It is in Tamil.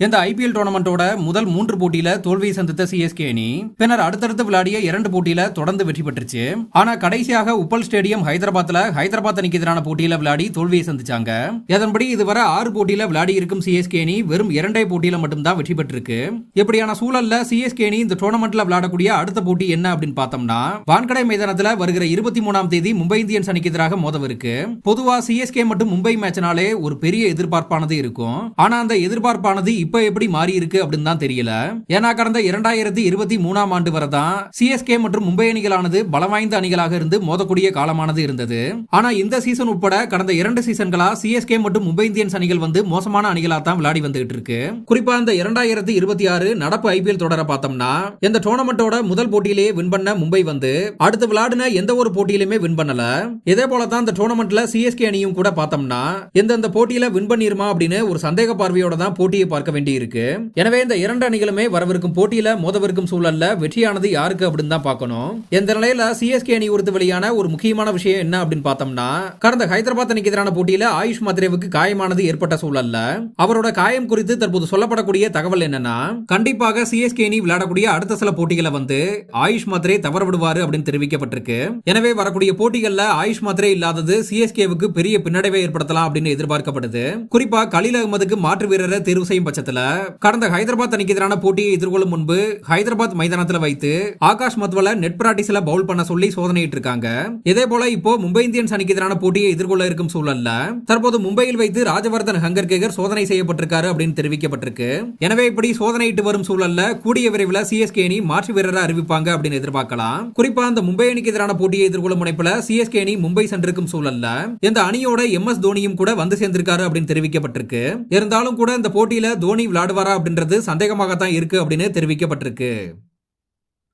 இந்த ஐபிஎல் டோர்னமெண்டோட முதல் 3 போட்டியில தோல்வியை சந்தித்த சிஎஸ்கே அணி பின்னர் அடுத்தடுத்து விளையாடிய 2 போட்டியில தொடர்ந்து வெற்றி பெற்றுச்சு. ஆனா கடைசியாக உப்பல் ஸ்டேடியம் ஹைதராபாத் அணிக்கு எதிரான போட்டியில விளையாடி தோல்வியை சந்திச்சாங்க. அதன்படி இதுவரை 6 போட்டியில விளையாடி இருக்கும் சிஎஸ்கே அணி வெறும் 2 போட்டியில மட்டும்தான் வெற்றி பெற்றிருக்கு. இப்படியான சூழல்ல சிஎஸ்கே அணி இந்த டோர்னமெண்ட்ல விளையாடக்கூடிய அடுத்த போட்டி என்ன அப்படின்னு பார்த்தோம்னா வான்கடை மைதானத்துல வருகிற 23ஆம் தேதி மும்பை இந்தியன்ஸ் அணிக்கு எதிராக மோதவிருக்கு. பொதுவா சிஎஸ்கே மற்றும் மும்பை மேட்ச்னாலே ஒரு பெரிய எதிர்பார்ப்பானது இருக்கும். ஆனா அந்த எதிர்பார்ப்பானது இப்ப எப்படி மாறி இருக்கு அப்படின்னு தான் தெரியல. ஏன்னா கடந்த 2023ஆம் ஆண்டு வரதான் சிஎஸ்கே மற்றும் மும்பை அணிகளானது பலவாய்ந்த அணிகளாக இருந்து மோதக்கூடிய காலமானது இருந்தது. ஆனா இந்த சீசன் உட்பட கடந்த 2 சீசன்களா சிஎஸ்கே மற்றும் மும்பை இந்தியன்ஸ் அணிகள் வந்து மோசமான அணிகளா தான் விளையாடி வந்துகிட்டு இருக்கு. குறிப்பா இந்த 2026 நடப்பு ஐபிஎல் தொடரை பார்த்தோம்னா இந்த டோர்னமெண்டோட முதல் போட்டியிலேயே வின் பண்ண மும்பை வந்து அடுத்து விளையாடின எந்த ஒரு போட்டியிலுமே வின் பண்ணல. இதே போல தான் இந்த டோர்னமெண்ட்ல சிஎஸ்கே அணியும் கூட பார்த்தோம்னா எந்தெந்த போட்டியில வின் பண்ணிருமா அப்படின்னு ஒரு சந்தேக பார்வையோட தான் போட்டியை பார்க்க வேண்டி இருக்கு. எனவே இந்த 2 அணிகளுமே வரவிருக்கும் போட்டியில மோதவிருக்கும் சூழல்ல வெற்றியானது யாருக்கு அப்படின்னு தான் பார்க்கணும். இந்த நிலையில சிஎஸ்கே அணி குறித்து வெளியான ஒரு முக்கியமான விஷயம் என்ன அப்படின்னு பார்த்தோம்னா கடந்த ஹைதராபாத் அணிக்கு எதிரான போட்டியில ஆயுஷ் மாத்ரேவுக்கு காயமானது ஏற்பட்ட சூழல்ல அவரோட காயம் குறித்து தற்போது சொல்லப்படக்கூடிய தகவல் என்னன்னா கண்டிப்பாக சிஎஸ்கே அணி விளையாடக்கூடிய அடுத்த சில போட்டிகளை வந்து ஆயுஷ் மாத்ரே தவற விடுவாரு அப்படின்னு தெரிவிக்கப்பட்டிருக்கு. எனவே வரக்கூடிய போட்டிகள்ல ஆயுஷ் மாத்ரே இல்லாதது சிஎஸ்கேவுக்கு பெரிய பின்னடைவை ஏற்படுத்தலாம் அப்படின்னு எதிர்பார்க்கப்படுது. குறிப்பா கலீல் அகமதுக்கு மாற்று வீரரை தேர்வு செய்யும் பட்சத்தில் கடந்த ஹைதராபாத் அணிக்கு எதிரான போட்டியை எதிர்கொள்ளும் முன்பு ஹைதராபாத் மைதானத்தில் வைத்து ஆகாஷ் மத்வல நெட் பிராக்டிஸ்ல பவுல் பண்ண சொல்லி சோதனையிட்டு இருக்காங்க. இதே போல இப்போ மும்பை இந்தியன்ஸ் அணிக்கு எதிரான போட்டியை எதிர்கொள்ள இருக்கும் சூழல்ல தற்போது மும்பையில் வைத்து ராஜவர்தன் ஹங்கர்கேகர் சோதனை செய்யப்பட்டிருக்காரு அப்படின்னு தெரிவிக்கப்பட்டிருக்கு. எனவே இப்படி சோதனையிட்டு வரும் சூழல்ல கூடிய விரைவில் சிஎஸ்கே அணி மாற்று வீரரை அறிவிப்பாங்க அப்படின்னு எதிர்பார்க்கலாம். குறிப்பா அந்த மும்பை அணிக்கு எதிரான போட்டியை எதிர்கொள்ளும் முனைப்புல சிஎஸ்கே அணி மும்பை சென்றிருக்கும் சூழல்ல இந்த அணியோட எம்எஸ் தோனியும் கூட வந்து சேர்ந்திருக்காரு அப்படின்னு தெரிவிக்கப்பட்டிருக்கு. இருந்தாலும் கூட இந்த போட்டியில தோனி விளையாடுவாரா அப்படின்றது சந்தேகமாகத்தான் இருக்கு அப்படின்னு தெரிவிக்கப்பட்டிருக்கு.